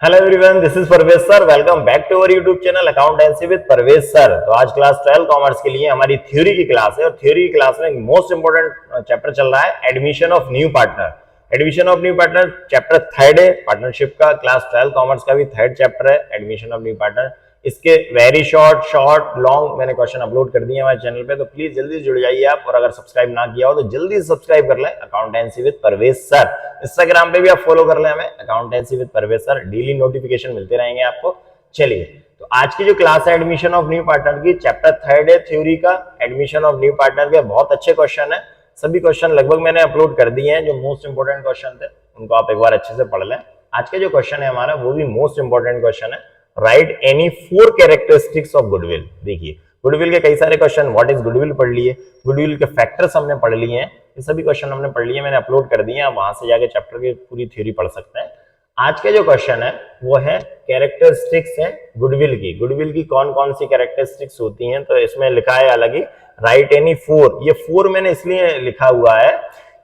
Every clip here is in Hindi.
Hello everyone, this is Parvez sir. Welcome back to our YouTube channel accountancy with Parvez sir. तो आज क्लास 12 कॉमर्स के लिए हमारी थ्योरी की क्लास है और थ्योरी की क्लास में मोस्ट इंपोर्टेंट चैप्टर चल रहा है admission of new partner. Admission of new partner chapter third है पार्टनरशिप का। क्लास 12 कॉमर्स का भी थर्ड चैप्टर है एडमिशन ऑफ न्यू पार्टनर। इसके वेरी शॉर्ट लॉन्ग मैंने क्वेश्चन अपलोड कर दिए हमारे चैनल पे, तो प्लीज जल्दी जुड़ जाइए आप। और अगर सब्सक्राइब ना किया हो तो जल्दी से सब्सक्राइब कर लें accountancy with Parvez sir. Instagram पे भी आप फॉलो कर लें हमें accountancy with Parvez sir. Daily notification मिलते रहेंगे आपको। चलिए, तो आज की जो क्लास है एडमिशन ऑफ न्यू पार्टनर की, चैप्टर थर्ड है थ्योरी का। एडमिशन ऑफ न्यू पार्टनर के बहुत अच्छे क्वेश्चन है। सभी क्वेश्चन लगभग मैंने अपलोड कर दिए हैं। जो मोस्ट इंपोर्टेंट क्वेश्चन थे उनको आप एक बार अच्छे से पढ़ लें। आज का जो क्वेश्चन है हमारा वो भी मोस्ट इंपोर्टेंट क्वेश्चन है। Right any 4 characteristics of goodwill. देखिए, गुडविल के कई सारे क्वेश्चन, व्हाट इज गुडविल पढ़ लिए, गुडविल के फैक्टर्स हमने पढ़ लिए हैं, ये सभी क्वेश्चन हमने पढ़ लिए, मैंने अपलोड कर दिए हैं। आप वहां से जाके चैप्टर की पूरी थ्योरी पढ़ सकते हैं। आज का जो क्वेश्चन है वो है कैरेक्टरिस्टिक्स है गुडविल की। गुडविल की कौन कौन सी कैरेक्टरिस्टिक्स होती हैं, तो इसमें लिखा है अलग ही राइट एनी 4। ये 4 मैंने इसलिए लिखा हुआ है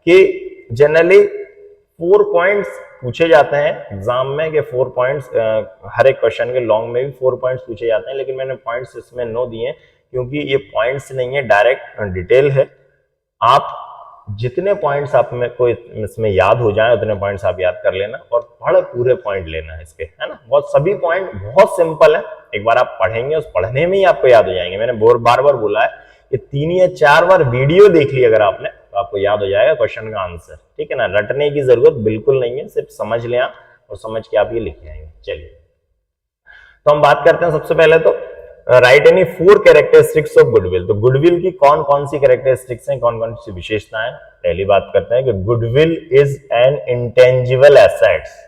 कि जनरली 4 पॉइंट्स पूछे जाते हैं एग्जाम में, कि 4 पॉइंट्स हर एक क्वेश्चन के लॉन्ग में भी 4 पॉइंट्स पूछे जाते हैं, लेकिन मैंने पॉइंट्स इसमें 9 दिए क्योंकि ये पॉइंट्स नहीं है, डायरेक्ट डिटेल है। आप जितने पॉइंट्स आप में कोई इसमें याद हो जाए उतने पॉइंट्स आप याद कर लेना और बड़े पूरे पॉइंट लेना है इसके, है ना। बहुत सभी पॉइंट बहुत सिंपल है, एक बार आप पढ़ेंगे उस पढ़ने में ही आपको याद हो जाएंगे। मैंने बार बार बोला है कि 3 या 4 बार वीडियो देख ली अगर आपने तो आपको याद हो जाएगा क्वेश्चन का आंसर, ठीक है ना। रटने की जरूरत बिल्कुल नहीं है, सिर्फ समझ लें आप और समझ के आप ये लिख आएंगे। चलिए, तो हम बात करते हैं सबसे पहले तो right any 4 characteristics of goodwill. तो गुडविल की कौन कौन सी कैरेक्टरिस्टिक्स हैं, कौन कौन सी विशेषताएं। पहली बात करते हैं कि goodwill is N intangible assets.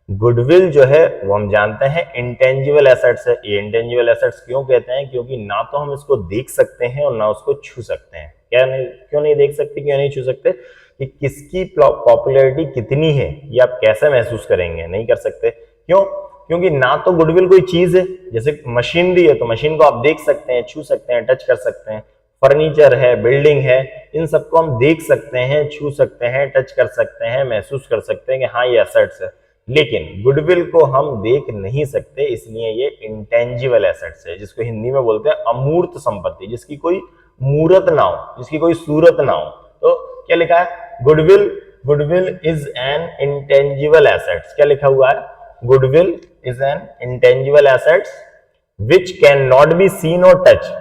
Goodwill जो है वो हम जानते हैं इंटेंजिबल एसेट्स है। ये इंटेंजिबल एसेट्स क्यों कहते हैं, क्योंकि ना तो हम इसको देख सकते हैं और ना उसको छू सकते हैं। क्या नहीं, क्यों नहीं देख सकते, क्यों नहीं छू सकते, कि किसकी पॉपुलैरिटी कितनी है ये आप कैसे महसूस करेंगे, नहीं कर सकते। क्यों, क्योंकि ना तो गुडविल कोई चीज है, जैसे मशीनरी है तो मशीन को आप देख सकते हैं, छू सकते हैं, टच कर सकते हैं। फर्नीचर है, बिल्डिंग है, इन सबको हम देख सकते हैं, छू सकते हैं, टच कर सकते हैं, महसूस कर सकते हैं कि हाँ ये एसेट्स है। लेकिन गुडविल को हम देख नहीं सकते, इसलिए ये इंटेंजिबल एसेट्स है, जिसको हिंदी में बोलते हैं अमूर्त संपत्ति, जिसकी कोई मूर्त ना हो, जिसकी कोई सूरत ना हो। तो क्या लिखा है, goodwill is N intangible assets. क्या लिखा हुआ है, goodwill is N intangible assets which can not be seen और टच,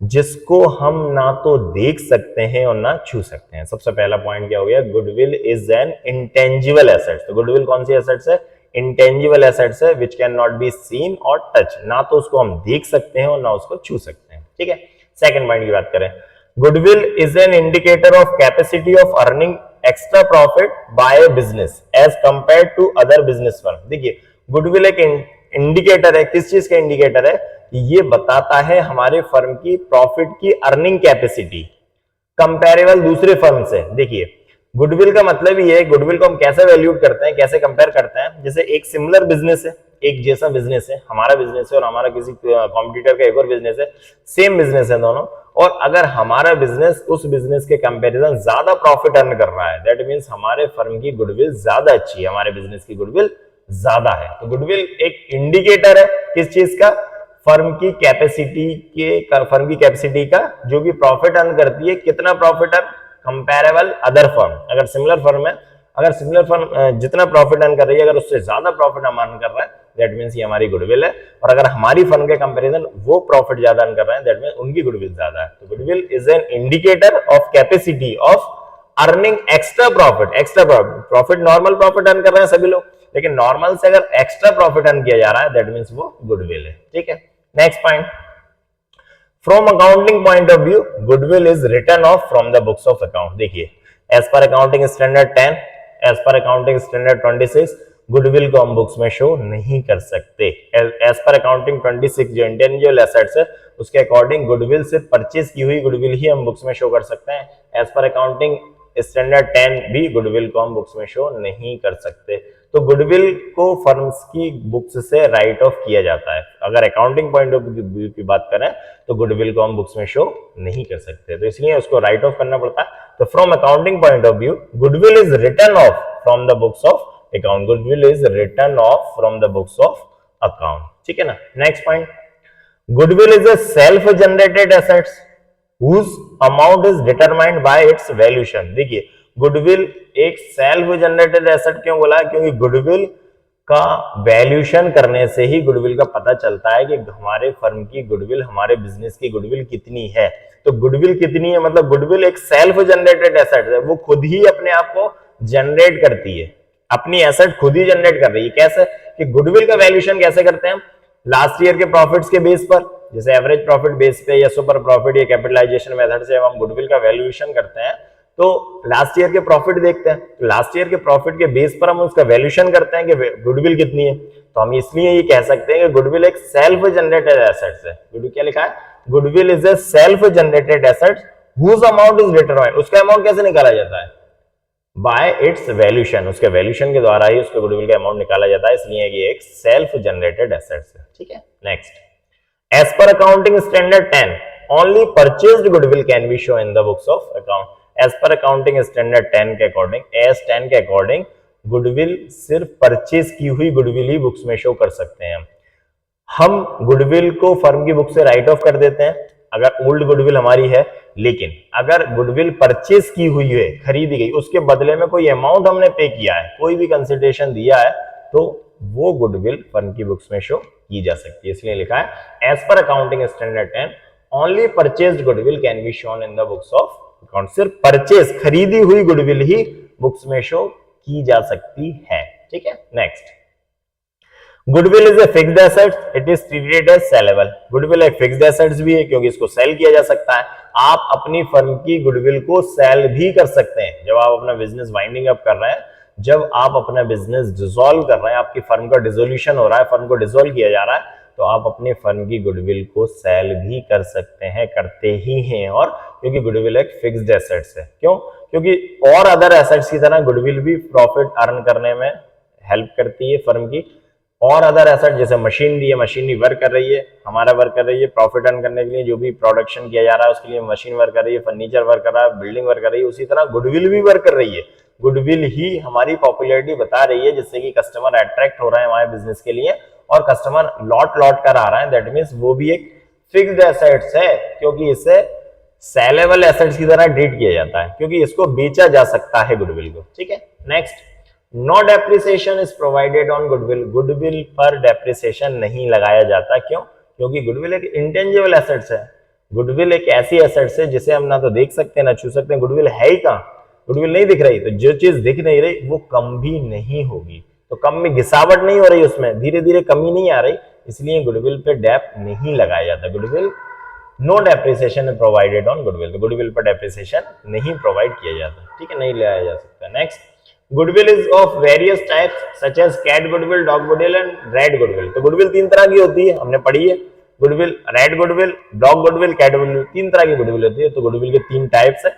जिसको हम ना तो देख सकते हैं और ना छू सकते हैं। सबसे पहला पॉइंट क्या हो गया, goodwill is N intangible assets. तो गुडविल कौन सी एसेट्स है, इंटेंजिबल एसेट्स है which can not be seen और टच, ना तो उसको हम देख सकते हैं और ना उसको छू सकते हैं, ठीक है। सेकंड पॉइंट की बात करें, goodwill is an indicator of capacity of earning extra profit by business as compare to other business firm. देखिए, गुडविल एक इंडिकेटर है, किस चीज का इंडिकेटर है, ये बताता है हमारे फर्म की प्रॉफिट की अर्निंग कैपेसिटी कंपेरेबल दूसरे फर्म से। देखिए, गुडविल का मतलब ये है, गुडविल को हम कैसे वैल्यूट करते हैं, कैसे कंपेयर करते हैं। जैसे एक सिमिलर बिजनेस है, एक जैसा बिजनेस है, हमारा बिजनेस है और हमारा किसी कॉम्पिटिटर का एक और बिजनेस है, सेम बिजनेस है दोनों, और अगर हमारा बिजनेस उस बिजनेस के कंपैरिजन ज्यादा प्रॉफिट अर्न कर रहा है, दैट मींस हमारे फर्म की गुडविल ज्यादा अच्छी है, हमारे बिजनेस की गुडविल ज्यादा है। तो गुडविल एक इंडिकेटर है किस चीज का, फर्म की कैपेसिटी का, जो कि प्रॉफिट अर्न करती है, कितना profit earn comparable other firm. अगर सिमिलर फर्म है, अगर सिमिलर फर्म जितना प्रॉफिट अर्न कर रही है, अगर उससे ज्यादा प्रॉफिट हम अर्न कर रहा है, दैट मींस ये हमारी गुडविल है। और अगर हमारी फर्म के कंपैरिजन वो प्रॉफिट ज्यादा अर्न कर रहे हैं, दैट मींस उनकी गुडविल ज्यादा है। तो goodwill is an indicator of capacity of earning extra profit. Extra profit, normal profit earn कर रहे हैं सभी लोग, लेकिन नॉर्मल से अगर एक्स्ट्रा प्रॉफिट अर्न किया जा रहा है, दैट मींस वो गुडविल है, ठीक है। Next point, from accounting point of view goodwill is written off from the books of account. देखिए, as per accounting standard 10, as per accounting standard 26, goodwill को हम बुक्स में शो नहीं कर सकते। एज पर अकाउंटिंग 26 जो इंटेंजिबल एसेट्स है, उसके अकॉर्डिंग गुडविल सिर्फ परचेज की हुई गुडविल ही हम बुक्स में शो कर सकते हैं। एज पर अकाउंटिंग स्टैंडर्ड 10 भी गुडविल को हम बुक्स में शो नहीं कर सकते। तो गुडविल को फर्म्स की बुक्स से राइट ऑफ किया जाता है। अगर अकाउंटिंग पॉइंट ऑफ व्यू की बात करें तो गुडविल को हम बुक्स में शो नहीं कर सकते, तो इसलिए उसको राइट ऑफ करना पड़ता है। तो from accounting point of view goodwill is written off from the books of account, goodwill is return off from the books of account, ठीक है ना। Next point, goodwill is a self generated assets whose amount is determined by its valuation। देखिए गुडविल एक सेल्फ जनरेटेड एसेट क्यों बोला है, क्योंकि गुडविल का वैल्यूएशन करने से ही गुडविल का पता चलता है कि हमारे फर्म की गुडविल, हमारे बिजनेस की गुडविल कितनी है। तो गुडविल कितनी है मतलब गुडविल एक सेल्फ जनरेटेड एसेट है, वो खुद ही अपने आप को जनरेट करती है, अपनी एसेट खुद ही जनरेट कर रही है। कैसे कि गुडविल का वैल्यूएशन कैसे करते हैं, लास्ट ईयर के प्रॉफिट्स के बेस पर, जैसे एवरेज प्रॉफिट बेस पे या सुपर प्रॉफिट या कैपिटलाइजेशन मेथड से हम गुडविल का वैल्यूएशन करते हैं, तो लास्ट ईयर के प्रॉफिट देखते हैं, तो लास्ट ईयर के प्रॉफिट के बेस पर हम उसका वैल्यूएशन करते हैं कि गुडविल कितनी है। तो हम इसलिए ये कह सकते हैं कि गुडविल एक सेल्फ जनरेटेड एसेट्स है। गुडविल क्या लिखा है, goodwill is a self generated assets whose amount is determined. उसका अमाउंट कैसे निकाला जाता है, बाय इट्स वैल्यूएशन, उसके वैल्यूएशन के द्वारा ही उसके गुडविल का अमाउंट निकाला जाता है, इसलिए ये एक सेल्फ जनरेटेड एसेट्स है, ठीक है। Next, as per accounting standard 10 only purchased goodwill can be show in the books of account. As per accounting standard 10 के अकॉर्डिंग, एस 10 के अकॉर्डिंग गुडविल सिर्फ परचेज की हुई गुडविल ही बुक्स में शो कर सकते हैं। हम गुडविल को फर्म की बुक से राइट ऑफ कर देते हैं अगर ओल्ड गुडविल हमारी है, लेकिन अगर गुडविल परचेज की हुई है, खरीदी गई, उसके बदले में कोई अमाउंट हमने पे किया है, कोई भी कंसिडरेशन दिया है, तो वो गुडविल फर्म की बुक्स में शो की जा सकती है। इसलिए लिखा है as per accounting standard 10 only purchased goodwill can be shown in the books of account. सिर्फ परचेज, खरीदी हुई गुडविल ही बुक्स में शो की जा सकती है, ठीक है। Next, goodwill is a fixed asset, it is treated as saleable. Goodwill एक फिक्स्ड एसेट्स भी है क्योंकि इसको सेल किया जा सकता है। आप अपनी फर्म की गुडविल को सेल भी कर सकते हैं जब आप अपना बिजनेस वाइंडिंग अप कर रहे हैं, जब आप अपना बिजनेस डिसॉल्व कर रहे हैं, आपकी फर्म का डिसोल्यूशन हो रहा है, फर्म को डिसॉल्व किया जा रहा है, तो आप अपने फर्म की गुडविल को सेल भी कर सकते हैं, करते ही हैं। और क्योंकि गुडविल एक फिक्स्ड एसेट्स है, क्यों, क्योंकि और अदर एसेट्स की तरह गुडविल भी प्रॉफिट अर्न करने में हेल्प करती है फर्म की। और अदर एसेट जैसे मशीनरी है, मशीनरी वर्क कर रही है, हमारा वर्क कर रही है, प्रॉफिट अर्न करने के लिए जो भी प्रोडक्शन किया जा रहा है उसके लिए मशीन वर्क कर रही है, फर्नीचर वर्क कर रहा है, बिल्डिंग वर्क कर रही है, उसी तरह गुडविल भी वर्क कर रही है। गुडविल ही हमारी पॉपुलैरिटी बता रही है, जिससे कि कस्टमर अट्रैक्ट हो रहे हैं हमारे बिजनेस के लिए और कस्टमर लौट लौट कर आ रहा है। दैट मीन्स वो भी एक फिक्स्ड एसेट्स है, क्योंकि इसे सेलेबल एसेट्स की तरह ट्रीट किया जाता है, क्योंकि इसको बेचा जा सकता है गुडविल को, ठीक है। Next, no depreciation is provided on goodwill. Goodwill पर डेप्रिसिएशन नहीं लगाया जाता, क्यों, क्योंकि गुडविल एक इंटेंजिबल एसेट्स है। गुडविल एक ऐसी एसेट्स है जिसे हम ना तो देख सकते हैं ना छू सकते हैं। गुडविल है ही कहां, गुडविल नहीं दिख रही, तो जो चीज दिख नहीं रही वो कम भी नहीं होगी, तो कम में घिसावट नहीं हो रही, उसमें धीरे धीरे कमी नहीं आ रही, इसलिए गुडविल पे डेप नहीं लगाया जाता। Goodwill no depreciation is provided on goodwill, तो गुडविल पर डेप्रिसिएशन नहीं प्रोवाइड किया जाता, ठीक है, नहीं लगाया जा सकता। Next, goodwill is of various types such as cat goodwill, dog goodwill and red goodwill. तो गुडविल तीन तरह की होती है, हमने पढ़ी है, goodwill, red goodwill, dog goodwill, cat goodwill, तीन तरह की गुडविल होती है। तो गुडविल के तीन टाइप्स है,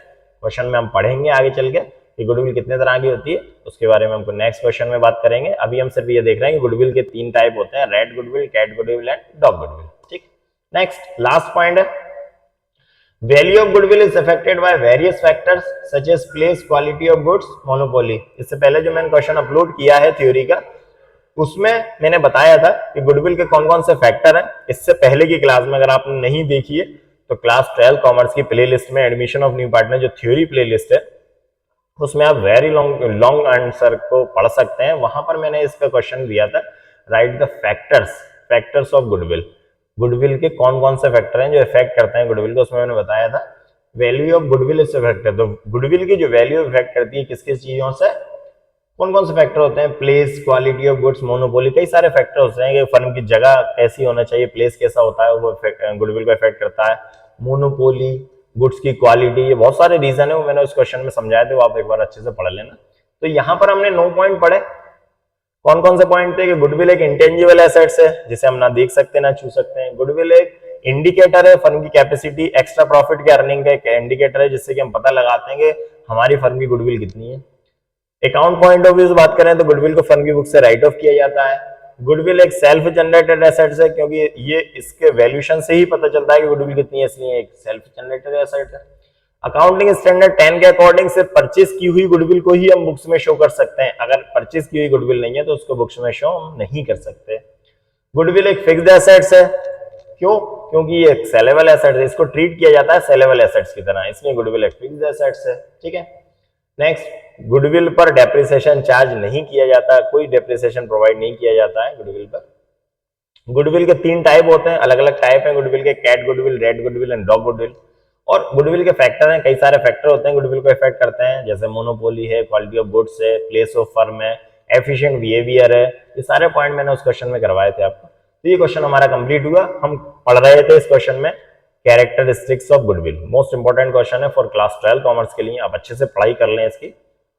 क्वेश्चन में हम पढ़ेंगे आगे चल के कि गुडविल कितने तरह की होती है, उसके बारे में हमको नेक्स्ट क्वेश्चन में बात करेंगे। अभी हम सिर्फ ये देख रहे हैं कि गुडविल के तीन टाइप होते हैं, red goodwill, cat goodwill and dog goodwill, ठीक। नेक्स्ट, लास्ट पॉइंट है, value of goodwill is affected by various factors such as place, quality of goods, monopoly. इससे पहले जो मैंने क्वेश्चन अपलोड किया है थ्योरी का, उसमें मैंने बताया था कि गुडविल के कौन कौन से फैक्टर हैं। इससे पहले की क्लास में अगर आपने नहीं देखी है तो क्लास 12 कॉमर्स की प्लेलिस्ट में एडमिशन ऑफ न्यू पार्टनर जो थ्योरी प्लेलिस्ट है, उसमें आप वेरी लॉन्ग आंसर को पढ़ सकते हैं। वहां पर मैंने इसका क्वेश्चन दिया था, right the factors of goodwill. Goodwill के कौन कौन से फैक्टर हैं जो इफेक्ट करते हैं गुडविल को, उसमें मैंने बताया था value of goodwill is factor. तो गुडविल की जो वैल्यू इफेक्ट करती है किस किस चीजों से, कौन कौन से फैक्टर होते हैं, place, quality of goods, monopoly, कई सारे फैक्टर होते हैं कि फर्म की जगह कैसी होना चाहिए, प्लेस कैसा होता है, वो गुडविल को इफेक्ट करता है, मोनोपोली, गुड्स की क्वालिटी, ये बहुत सारे रीजन है, वो मैंने उस क्वेश्चन में समझाया थे, वो आप एक बार अच्छे से पढ़ लेना। तो यहाँ पर हमने 9 पॉइंट पढ़े। कौन कौन से पॉइंट थे कि गुडविल एक इंटेंजिबल एसेट्स है जिसे हम ना देख सकते ना छू सकते हैं। गुडविल एक इंडिकेटर है फर्म की कैपेसिटी, एक्स्ट्रा प्रॉफिट के अर्निंग का एक इंडिकेटर है जिससे कि हम पता लगाते हैं कि हमारी फर्म की गुडविल कितनी है। अकाउंट पॉइंट ऑफ व्यू से बात करें तो गुडविल को फर्म की बुक से राइट ऑफ किया जाता है। गुडविल एक सेल्फ जनरेटेड एसेट्स है क्योंकि ये इसके वैल्यूएशन से ही पता चलता है कि गुडविल कितनी है, इसलिए एक सेल्फ जनरेटेड एसेट है। अकाउंटिंग स्टैंडर्ड 10 के अकॉर्डिंग सिर्फ परचेज की हुई गुडविल को ही हम बुक्स में शो कर सकते हैं। अगर परचेज की हुई गुडविल नहीं है तो उसको बुक्स में शो हम नहीं कर सकते। गुडविल एक फिक्स्ड एसेट्स है। क्यों? क्योंकि ये सेलेबल एसेट है, इसको ट्रीट किया जाता है सेलेबल एसेट्स की तरह, इसलिए गुडविल एक फिक्स्ड एसेट्स है। ठीक है। नेक्स्ट, गुडविल पर डेप्रिसिएशन चार्ज नहीं किया जाता, कोई डेप्रिसिएशन प्रोवाइड नहीं किया जाता है गुडविल पर। गुडविल के 3 टाइप होते हैं, अलग अलग टाइप हैं गुडविल के, cat goodwill, red goodwill and dog goodwill. और गुडविल के फैक्टर हैं, कई सारे फैक्टर होते हैं गुडविल को इफेक्ट करते हैं, जैसे मोनोपोली है, क्वालिटी ऑफ गुड्स है, प्लेस ऑफ फर्म है, एफिशिएंट बिहेवियर है। ये सारे पॉइंट मैंने उस क्वेश्चन में करवाए थे आपको। तो ये क्वेश्चन हमारा कंप्लीट हुआ। हम पढ़ रहे थे इस क्वेश्चन में characteristics of goodwill. Most important question है फॉर क्लास 12 कॉमर्स के लिए, आप अच्छे से पढ़ाई कर लें इसकी।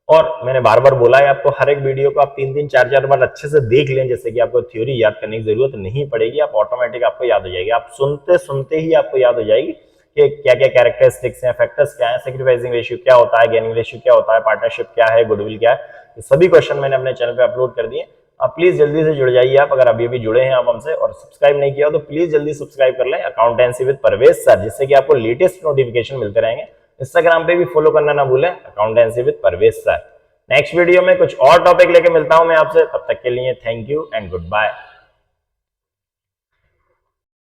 और मैंने बार बार बोला है आपको, हर एक वीडियो को आप 3-3, 4-4 बार अच्छे से देख लें, जैसे कि आपको थ्योरी याद करने की जरूरत नहीं पड़ेगी, आप ऑटोमेटिक आपको याद हो जाएगी। आप सुनते सुनते ही आपको याद हो जाएगी कि क्या क्या कैरेक्टरिस्टिक्स हैं, फैक्टर्स क्या है, सैक्रिफाइसिंग रेशियो क्या होता है, गेनिंग रेशियो क्या होता है, पार्टनरशिप क्या है, गुडविल क्या है। ये सभी क्वेश्चन मैंने अपने चैनल पे अपलोड कर दिए। आप प्लीज जल्दी से जुड़ जाइए। आप अगर अभी जुड़े हैं आप हमसे और सब्सक्राइब नहीं किया तो प्लीज जल्दी सब्सक्राइब कर लें अकाउंटेंसी विद परवेज सर, जिससे कि आपको लेटेस्ट नोटिफिकेशन मिलते रहेंगे। इंस्टाग्राम पे भी फॉलो करना ना भूलें, accountancy with Parvez sir. Next video में कुछ और टॉपिक लेके मिलता हूं मैं आपसे, तब तक के लिए thank you and good bye.